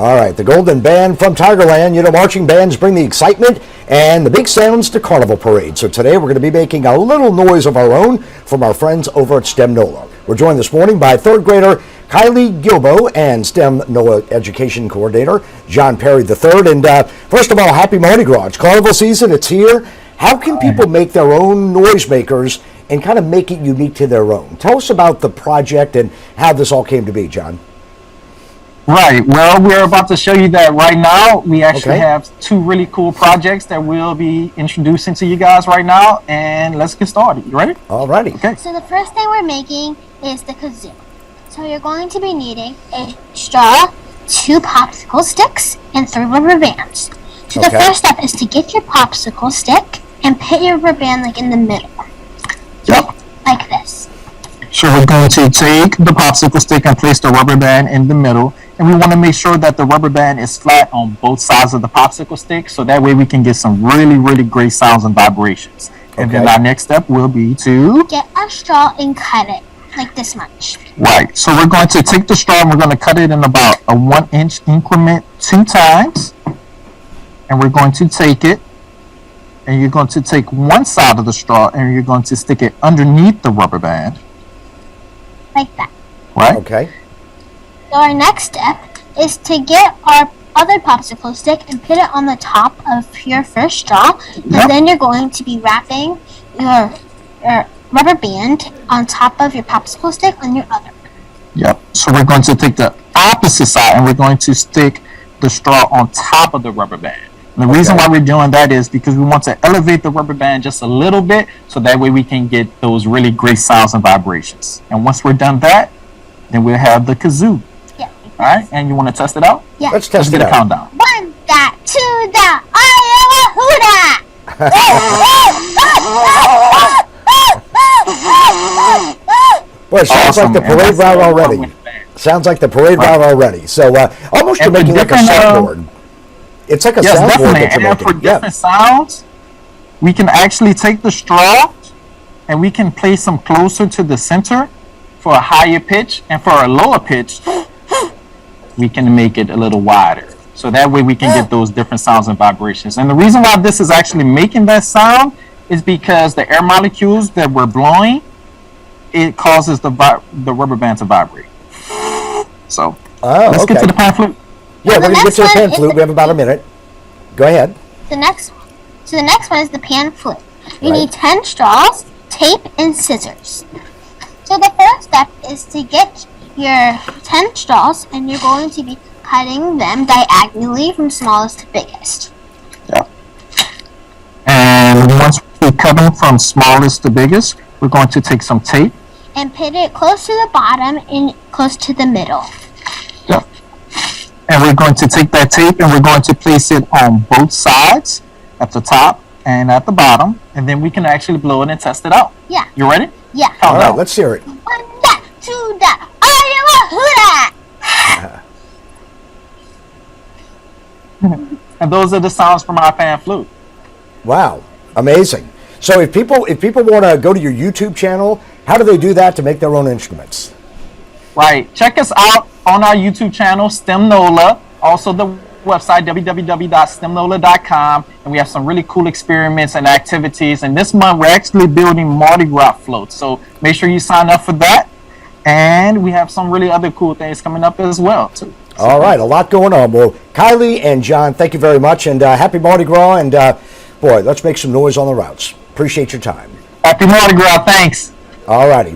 All right, the Golden Band from Tigerland. You know, marching bands bring the excitement and the big sounds to Carnival Parade. So today we're going to be making a little noise of our own from our friends over at STEM NOLA. We're joined this morning by third grader Kyleigh Guilbeaux and STEM NOLA Education Coordinator John Perry III. And first of all, happy Mardi Gras. It's Carnival season. It's here. How can people make their own noisemakers and kind of make it unique to their own? Tell us about the project and how this all came to be, John. Right. Well, we're about to show you that right now. We actually have two really cool projects that we'll be introducing to you guys right now. And let's get started. You ready? All righty. Okay. So the first thing we're making is the kazoo. So you're going to be needing a straw, 2 popsicle sticks, and 3 rubber bands. So the first step is to get your popsicle stick and put your rubber band like in the middle. Yep. Like this. So we're going to take the popsicle stick and place the rubber band in the middle. And we want to make sure that the rubber band is flat on both sides of the popsicle stick, so that way we can get some really, really great sounds and vibrations. And then our next step will be to get a straw and cut it like this much. Right. So we're going to take the straw and we're going to cut it in about a 1-inch increment 2 times. And we're going to take it, and you're going to take one side of the straw and you're going to stick it underneath the rubber band. Like that. Right. Okay. So our next step is to get our other popsicle stick and put it on the top of your first straw. And then you're going to be wrapping your rubber band on top of your popsicle stick on your other. Yep. So we're going to take the opposite side and we're going to stick the straw on top of the rubber band. And the reason why we're doing that is because we want to elevate the rubber band just a little bit, so that way we can get those really great sounds and vibrations. And once we're done that, then we'll have the kazoo. Yeah. All right, and you want to test it out? Yeah. Let's test Let's it get a out. countdown. 1, da, 2, da, Iowa, hoo-da! Well, it sounds like the parade route already. Sounds like the parade route already. So almost you're making like a soundboard. It's like a soundboard that you're making. For different sounds, we can actually take the straw and we can place them closer to the center for a higher pitch, and for a lower pitch, we can make it a little wider. So that way we can get those different sounds and vibrations. And the reason why this is actually making that sound is because the air molecules that we're blowing, it causes the rubber band to vibrate. So let's get to the pan flute. Yeah, we're going to get to the pan flute. We have about a minute. Go ahead. The next one is the pan flute. You need 10 straws, tape, and scissors. So the first step is to get your 10 straws, and you're going to be cutting them diagonally from smallest to biggest. Yeah. And once we cut them from smallest to biggest, we're going to take some tape and put it close to the bottom and close to the middle. Yep. And we're going to take that tape and we're going to place it on both sides, at the top and at the bottom, and then we can actually blow it and test it out. Yeah. You ready? Yeah. All right, let's hear it. 1, da, 2, da, Iowa, hoo-da! And those are the sounds from our pan flute. Wow, amazing. So if people want to go to your YouTube channel, how do they do that to make their own instruments? Right. Check us out on our YouTube channel, STEM NOLA. Also the website, www.stemnola.com. And we have some really cool experiments and activities. And this month, we're actually building Mardi Gras floats. So make sure you sign up for that. And we have some really other cool things coming up as well, too. So, all right, a lot going on. Well, Kyleigh and John, thank you very much. And happy Mardi Gras. And boy, let's make some noise on the routes. Appreciate your time. Happy Mardi Gras. Thanks. All righty.